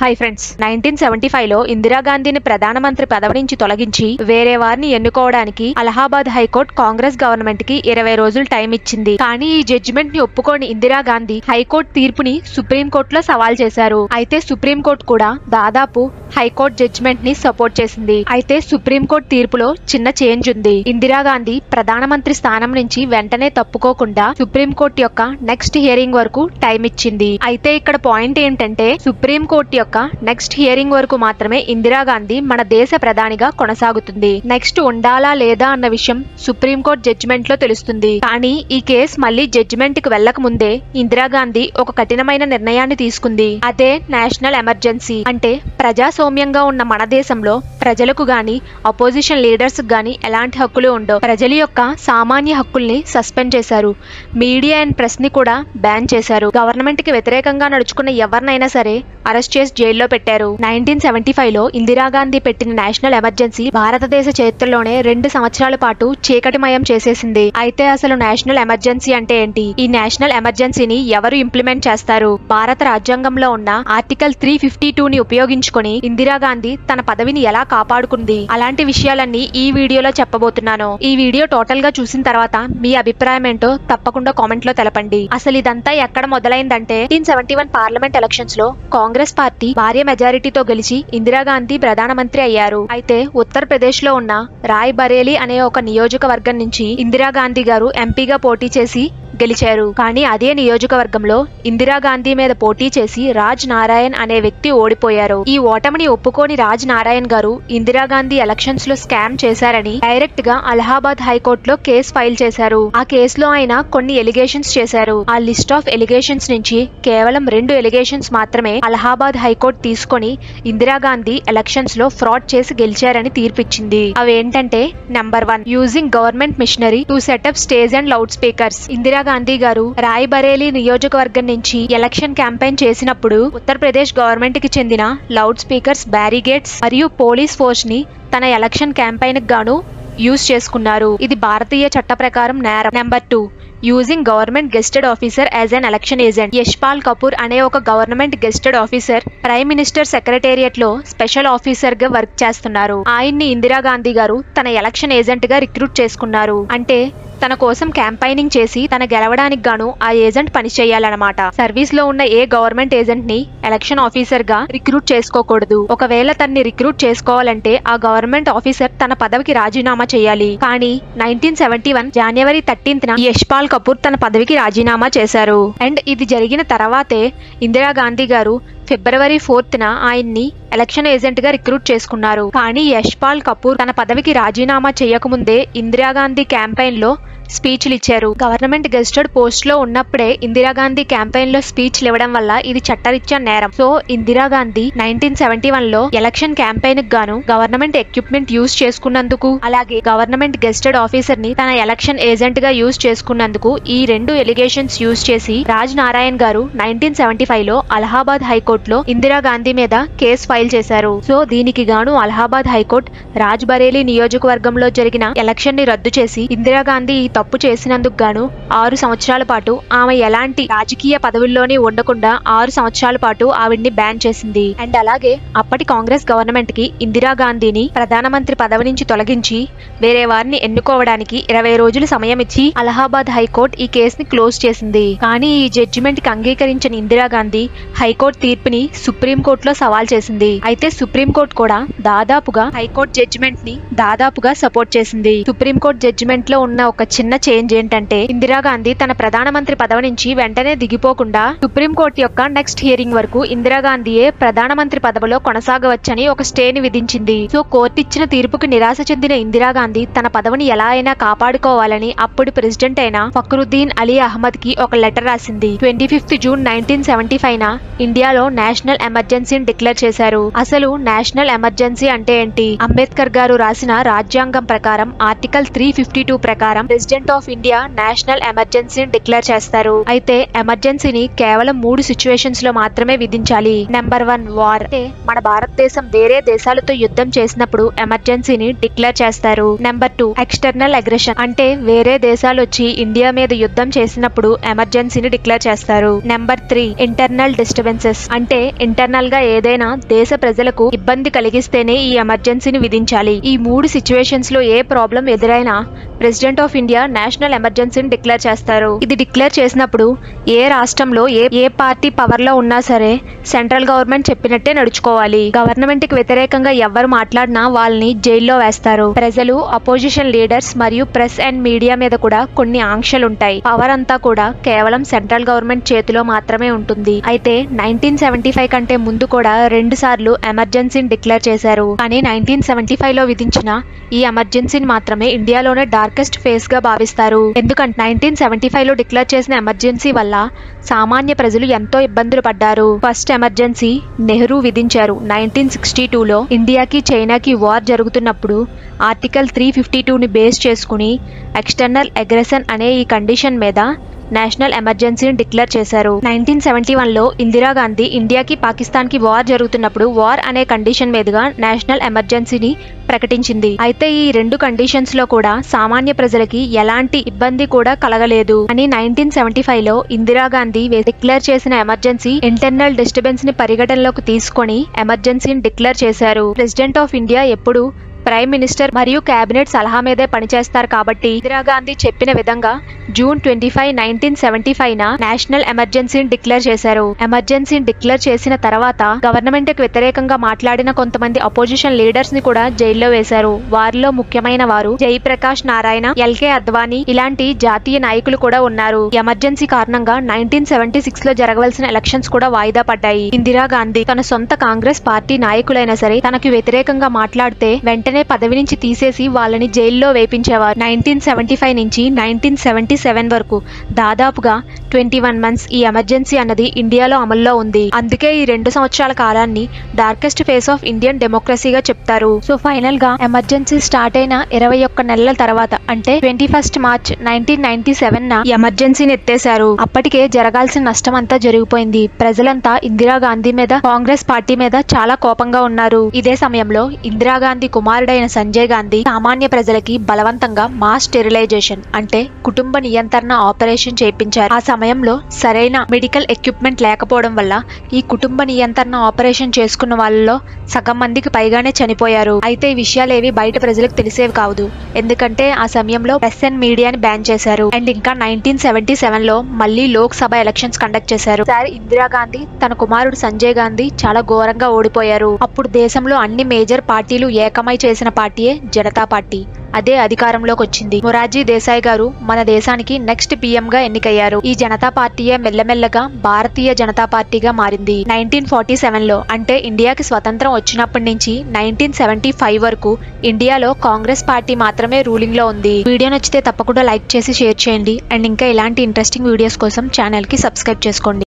Hi friends, 1975లో ఇందిరాగాంధీని ప్రధానమంత్రి పదవి నుంచి తొలగించి వేరే వారిని ఎన్నుకోవడానికి అలహాబాద్ హైకోర్టు కాంగ్రెస్ గవర్నమెంట్ కి 20 రోజులు టైం ఇచ్చింది. కానీ ఈ జడ్జిమెంట్ ని ఒప్పుకోని ఇందిరాగాంధీ హైకోర్టు తీర్పుని సుప్రీంకోర్టులో సవాల్ చేశారు. అయితే సుప్రీంకోర్టు కూడా దాదాపు హైకోర్టు జడ్జిమెంట్ ని సపోర్ట్ చేసింది. అయితే సుప్రీంకోర్టు తీర్పులో చిన్న చేంజ్ ఉంది. ఇందిరాగాంధీ ప్రధానమంత్రి స్థానం నుంచి వెంటనే తప్పుకోకుండా సుప్రీంకోర్టు యొక్క నెక్స్ట్ హియరింగ్ వరకు టైం ఇచ్చింది. అయితే ఇక్కడ పాయింట్ ఏంటంటే సుప్రీంకోర్టు యొక్క నెక్స్ట్ హియరింగ్ వరకు మాత్రమే ఇందిరాగాంధీ మన దేశ ప్రధానిగా కొనసాగుతుంది. నెక్స్ట్ ఉండాలా లేదా అన్న విషయం సుప్రీంకోర్టు జడ్జిమెంట్ లో తెలుస్తుంది. కానీ ఈ కేసు మళ్ళీ జడ్జిమెంట్ కి వెళ్లక ముందే ఇందిరాగాంధీ ఒక కఠినమైన నిర్ణయాన్ని తీసుకుంది. అదే నేషనల్ ఎమర్జెన్సీ. అంటే ప్రజాస్వామ్యంగా ఉన్న మన దేశంలో ప్రజలకు గాని అపోజిషన్ లీడర్స్ గాని ఎలాంటి హక్కులు ఉండవు. ప్రజల యొక్క సామాన్య హక్కుల్ని సస్పెండ్ చేశారు. మీడియా అండ్ ప్రెస్ ని కూడా బ్యాన్ చేశారు. గవర్నమెంట్ కి వ్యతిరేకంగా నడుచుకున్న ఎవరినైనా సరే అరెస్ట్ చేసి జైల్లో పెట్టారు. 1975లో ఇందిరాగాంధీ పెట్టిన నేషనల్ ఎమర్జెన్సీ భారతదేశ చరిత్రలోనే 2 సంవత్సరాల పాటు చీకటిమయం చేసేసింది. అయితే అసలు నేషనల్ ఎమర్జెన్సీ అంటే ఏంటి? ఈ నేషనల్ ఎమర్జెన్సీని ఎవరు ఇంప్లిమెంట్ చేస్తారు? భారత రాజ్యాంగంలో ఉన్న ఆర్టికల్ 352ని ఉపయోగించుకొని ఇందిరాగాంధీ తన పదవిని ఎలా కాపాడుకుంది? అలాంటి విషయాలన్నీ ఈ వీడియోలో చెప్పబోతున్నాను. ఈ వీడియో టోటల్ గా చూసిన తర్వాత మీ అభిప్రాయం ఏంటో తప్పకుండా కామెంట్ లో తెలపండి. అసలు ఇదంతా ఎక్కడ మొదలైందంటే 1971 పార్లమెంట్ ఎలక్షన్స్ లో కాంగ్రెస్ పార్టీ భారీ మెజారిటీతో గెలిచి ఇందిరాగాంధీ ప్రధానమంత్రి అయ్యారు. అయితే ఉత్తరప్రదేశ్ లో ఉన్న రాయ్ బరేలీ అనే ఒక నియోజకవర్గం నుంచి ఇందిరాగాంధీ గారు ఎంపీగా పోటీ చేసి గెలిచారు. కానీ అదే నియోజకవర్గంలో ఇందిరాగాంధీ మీద పోటీ చేసి రాజ్ నారాయణ్ అనే వ్యక్తి ఓడిపోయారు. ఈ ఓటమిని ఒప్పుకోని రాజ్ నారాయణ్ గారు ఇందిరాగాంధీ ఎలక్షన్స్ లో స్కామ్ చేశారని డైరెక్ట్ గా అలహాబాద్ హైకోర్టులో కేసు ఫైల్ చేశారు. ఆ కేసులో ఆయన కొన్ని ఎలిగేషన్స్ చేశారు. ఆ లిస్ట్ ఆఫ్ ఎలిగేషన్స్ నుంచి కేవలం 2 ఎలిగేషన్స్ మాత్రమే అలహాబాద్ హైకోర్టు తీసుకొని ఇందిరాగాంధీ ఎలక్షన్స్ లో ఫ్రాడ్ చేసి గెలిచారని తీర్పిచ్చింది. అవేంటంటే number 1, using government machinery to set up stage and loud speakers. Indira Gandhi గారు రాయ్ బరేలీ నియోజకవర్గం నుంచి ఎలక్షన్ క్యాంపెయిన్ చేసినప్పుడు ఉత్తరప్రదేశ్ గవర్నమెంట్ కి చెందిన లౌడ్ స్పీకర్స్, బ్యారిగేట్స్ మరియు పోలీస్ ఫోర్స్ ని తన ఎలక్షన్ క్యాంపెయిన్ కి గాను యూజ్ చేసుకున్నారు. ఇది భారతీయ చట్ట ప్రకారం నేరం. Number 2, using government గెస్టెడ్ officer as an election agent. Yashpal Kapoor అనే ఒక government గెస్టెడ్ officer prime minister secretariat లో స్పెషల్ ఆఫీసర్ గా వర్క్ చేస్తున్నారు. ఆయన్ని ఇందిరాగాంధీ గారు తన ఎలక్షన్ ఏజెంట్ గా రిక్రూట్ చేసుకున్నారు. అంటే తన కోసం క్యాంపైనింగ్ చేసి తన గెలవడానికి గాను ఆ ఏజెంట్ పని చేయాలన్నమాట. సర్వీస్ లో ఉన్న ఏ గవర్నమెంట్ ఏజెంట్ ని ఎలక్షన్ ఆఫీసర్ గా రిక్రూట్ చేసుకోకూడదు. ఒకవేళ తన్ని రిక్రూట్ చేసుకోవాలంటే ఆ గవర్నమెంట్ ఆఫీసర్ తన పదవికి రాజీనామా చేయాలి. కానీ 1971 జనవరి 13న యశ్పాల్ కపూర్ తన పదవికి రాజీనామా చేశారు. అండ్ ఇది జరిగిన తర్వాతే ఇందిరాగాంధీ గారు ఫిబ్రవరి 4న ఆయన్ని ఎలక్షన్ ఏజెంట్ గా రిక్రూట్ చేసుకున్నారు. కానీ యశ్పాల్ కపూర్ తన పదవికి రాజీనామా చేయకముందే ఇందిరాగాంధీ క్యాంపెయిన్ లో స్పీచ్లు ఇచ్చారు. గవర్నమెంట్ గెస్టెడ్ పోస్ట్ లో ఉన్నప్పుడే ఇందిరాగాంధీ క్యాంపెయిన్ లో స్పీచ్లు ఇవ్వడం వల్ల ఇది చట్టరీత్యా నేరం. సో ఇందిరాగాంధీ 1971లో ఎలక్షన్ క్యాంపెయిన్ కు గాను గవర్నమెంట్ ఎక్విప్మెంట్ యూజ్ చేసుకున్నందుకు, అలాగే గవర్నమెంట్ గెస్టెడ్ ఆఫీసర్ ని తన ఎలక్షన్ ఏజెంట్ గా యూజ్ చేసుకున్నందుకు ఈ 2 ఎలిగేషన్స్ యూజ్ చేసి రాజ్ నారాయణ్ గారు 1975లో అలహాబాద్ హైకోర్టులో ఇందిరాగాంధీ మీద కేసు ఫైల్ చేశారు. సో దీనికి గాను అలహాబాద్ హైకోర్టు రాజ్ బరేలీ నియోజకవర్గంలో జరిగిన ఎలక్షన్ ని రద్దు చేసి ఇందిరాగాంధీ తప్పు చేసినందుకు గాను 6 సంవత్సరాల పాటు ఆమె ఎలాంటి రాజకీయ పదవుల్లోనే ఉండకుండా 6 సంవత్సరాల పాటు ఆవిడ్ని బ్యాన్ చేసింది. అండ్ అలాగే అప్పటి కాంగ్రెస్ గవర్నమెంట్ కి ఇందిరాగాంధీని ప్రధానమంత్రి పదవి నుంచి తొలగించి వేరే వారిని ఎన్నుకోవడానికి 20 రోజులు సమయం ఇచ్చి అలహాబాద్ హైకోర్టు ఈ కేసుని క్లోజ్ చేసింది. కానీ ఈ జడ్జిమెంట్ కి అంగీకరించిన ఇందిరాగాంధీ హైకోర్టు తీర్పుని సుప్రీంకోర్టులో సవాల్ చేసింది. అయితే సుప్రీంకోర్టు కూడా దాదాపుగా హైకోర్టు జడ్జిమెంట్ ని దాదాపుగా సపోర్ట్ చేసింది. సుప్రీంకోర్టు జడ్జిమెంట్ లో ఉన్న ఒక చిన్న చేంజ్ ఏంటంటే ఇందిరాగాంధీ తన ప్రధానమంత్రి పదవి నుంచి వెంటనే దిగిపోకుండా సుప్రీంకోర్టు యొక్క నెక్స్ట్ హియరింగ్ వరకు ఇందిరాగాంధీయే ప్రధానమంత్రి పదవిలో కొనసాగవచ్చని ఒక స్టేని విధించింది. సో కోర్టు ఇచ్చిన తీర్పుకి నిరాశ చెందిన ఇందిరాగాంధీ తన పదవిని ఎలా అయినా కాపాడుకోవాలని అప్పుడు ప్రెసిడెంట్ అయిన ఫక్రుద్దీన్ అలీ అహ్మద్ కి ఒక లెటర్ రాసింది. 25 జూన్ 1975న ఇండియాలో నేషనల్ ఎమర్జెన్సీని డిక్లేర్ చేశారు. అసలు నేషనల్ ఎమర్జెన్సీ అంటే ఏంటి? అంబేద్కర్ గారు రాసిన రాజ్యాంగం ప్రకారం ఆర్టికల్ 352 ప్రకారం president president of India national ఎమర్జెన్సీని డిక్లేర్ చేస్తారు. అయితే ఎమర్జెన్సీని కేవలం 3 సిచ్యువేషన్స్ లో మాత్రమే విధించాలి. నెంబర్ 1 వార్, అంటే మన భారతదేశం వేరే దేశాలతో యుద్ధం చేసినప్పుడు ఎమర్జెన్సీని డిక్లేర్ చేస్తారు. నెంబర్ 2 ఎక్స్టర్నల్ అగ్రెషన్, అంటే వేరే దేశాలు వచ్చి ఇండియా మీద యుద్ధం చేసినప్పుడు ఎమర్జెన్సీని డిక్లేర్ చేస్తారు. నెంబర్ 3 ఇంటర్నల్ డిస్టర్బెన్సెస్, అంటే ఇంటర్నల్ గా ఏదైనా దేశ ప్రజలకు ఇబ్బంది కలిగిస్తేనే ఈ ఎమర్జెన్సీని విధించాలి. ఈ 3 సిచ్యువేషన్స్ లో ఏ ప్రాబ్లం ఎదురైనా ప్రెసిడెంట్ ఆఫ్ ఇండియా నేషనల్ ఎమర్జెన్సీని డిక్లేర్ చేస్తారు. ఇది డిక్లేర్ చేసినప్పుడు ఏ రాష్ట్రంలో ఏ పార్టీ పవర్ లో ఉన్నా సరే సెంట్రల్ గవర్నమెంట్ చెప్పినట్టే నడుచుకోవాలి. గవర్నమెంట్ కి వ్యతిరేకంగా ఎవరు మాట్లాడినా వాళ్ళని జైల్లో వేస్తారు. ప్రజలు, అపోజిషన్ లీడర్స్ మరియు ప్రెస్ అండ్ మీడియా మీద కూడా కొన్ని ఆంక్షలుంటాయి. పవర్ అంతా కూడా కేవలం సెంట్రల్ గవర్నమెంట్ చేతిలో మాత్రమే ఉంటుంది. అయితే 1975 కంటే ముందు కూడా 2 సార్లు ఎమర్జెన్సీని డిక్లేర్ చేశారు. కానీ 1975 లో విధించిన ఈ ఎమర్జెన్సీని మాత్రమే ఇండియాలోనే డార్కెస్ట్ ఫేజ్ గా భావిస్తారు. ఎందుకంటే 1975 లో డిక్లేర్ చేసిన ఎమర్జెన్సీ వల్ల సామాన్య ప్రజలు ఎంతో ఇబ్బందులు పడ్డారు. ఫస్ట్ ఎమర్జెన్సీ నెహ్రూ విధించారు. 1962లో ఇండియాకి చైనాకి వార్ జరుగుతున్నప్పుడు ఆర్టికల్ 352ని బేస్ చేసుకుని ఎక్స్టర్నల్ అగ్రెషన్ అనే ఈ కండిషన్ మీద నేషనల్ ఎమర్జెన్సీని డిక్లేర్ చేశారు. 1971లో ఇందిరాగాంధీ ఇండియాకి పాకిస్తాన్కి వార్ జరుగుతున్నప్పుడు వార్ అనే కండిషన్ మీదుగా నేషనల్ ఎమర్జెన్సీని ప్రకటించింది. అయితే ఈ 2 కండిషన్స్ లో కూడా సామాన్య ప్రజలకి ఎలాంటి ఇబ్బంది కూడా కలగలేదు అని 1975లో ఇందిరాగాంధీ డిక్లేర్ చేసిన ఎమర్జెన్సీ ఇంటర్నల్ డిస్టర్బెన్స్ ని పరిగణనలోకి తీసుకొని ఎమర్జెన్సీని డిక్లేర్ చేశారు. ప్రెసిడెంట్ ఆఫ్ ఇండియా ఎప్పుడు ప్రైమ్ మినిస్టర్ మరియు కేబినెట్ సలహా మీదే పనిచేస్తారు కాబట్టి ఇందిరాగాంధీ చెప్పిన విధంగా జూన్ 25, 1975 నేషనల్ ఎమర్జెన్సీని డిక్లేర్ చేశారు. ఎమర్జెన్సీని డిక్లేర్ చేసిన తర్వాత గవర్నమెంట్ కి వ్యతిరేకంగా మాట్లాడిన కొంతమంది అపోజిషన్ లీడర్స్ ని కూడా జైల్లో వేశారు. వారిలో ముఖ్యమైన వారు జయప్రకాష్ నారాయణ, ఎల్కే అద్వానీ ఇలాంటి జాతీయ నాయకులు కూడా ఉన్నారు. ఎమర్జెన్సీ కారణంగా 1976 లో జరగవలసిన ఎలక్షన్స్ కూడా వాయిదా పడ్డాయి. ఇందిరాగాంధీ తన సొంత కాంగ్రెస్ పార్టీ నాయకులైనా సరే తనకు వ్యతిరేకంగా మాట్లాడితే వెంటనే పదవి నుంచి తీసేసి వాళ్ళని జైల్లో వేపించేవారు. 1975 నుంచి 1977 వరకు దాదాపుగా 21 months ఈ ఎమర్జెన్సీ అన్నది ఇండియాలో అమల్లో ఉంది. అందుకే ఈ 2 సంవత్సరాల కాలాన్ని డార్కెస్ట్ ఫేస్ ఆఫ్ ఇండియన్ డెమోక్రసీగా చెప్తారు. సో ఫైనల్ గా ఎమర్జెన్సీ స్టార్ట్ అయిన 21 నెలల తర్వాత అంటే 21 March 1997 ఎమర్జెన్సీని ఎత్తేశారు. అప్పటికే జరగాల్సిన నష్టం అంతా జరిగిపోయింది. ప్రజలంతా ఇందిరాగాంధీ మీద, కాంగ్రెస్ పార్టీ మీద చాలా కోపంగా ఉన్నారు. ఇదే సమయంలో ఇందిరాగాంధీ కుమారుడైన సంజయ్ గాంధీ సామాన్య ప్రజలకి బలవంతంగా మాస్ స్టెరిలైజేషన్ అంటే కుటుంబ నియంత్రణ ఆపరేషన్ చేయించారు. ఆ సమయంలో సరైన మెడికల్ ఎక్విప్మెంట్ లేకపోవడం వల్ల ఈ కుటుంబ నియంత్రణ ఆపరేషన్ చేసుకున్న వాళ్ళలో సగం మందికి పైగానే చనిపోయారు. అయితే ఈ విషయాలేవి బయట ప్రజలకు తెలిసేవి కాదు. ఎందుకంటే ఆ సమయంలో ప్రెస్ అండ్ మీడియాని బ్యాన్ చేశారు. అండ్ ఇంకా 1977లో మళ్ళీ లోక్ సభ ఎలక్షన్స్ కండక్ట్ చేశారు. ఇందిరాగాంధీ తన కుమారుడు సంజయ్ గాంధీ చాలా ఘోరంగా ఓడిపోయారు. అప్పుడు దేశంలో అన్ని మేజర్ పార్టీలు ఏకమై చేసిన పార్టీయే జనతా పార్టీ. అదే అధికారంలోకి వచ్చింది. మొరార్జీ దేశాయ్ గారు మన దేశానికి నెక్స్ట్ PM గా ఎన్నికయ్యారు. ఈ జనతా పార్టీయే మెల్లమెల్లగా భారతీయ జనతా పార్టీగా మారింది. 1947లో అంటే ఇండియాకి స్వతంత్రం వచ్చినప్పటి నుంచి 1975 వరకు ఇండియాలో కాంగ్రెస్ పార్టీ మాత్రమే రూలింగ్ లో ఉంది. వీడియో నచ్చితే తప్పకుండా లైక్ చేసి షేర్ చేయండి. అండ్ ఇంకా ఇలాంటి ఇంట్రెస్టింగ్ వీడియోస్ కోసం ఛానల్ కి సబ్స్క్రైబ్ చేసుకోండి.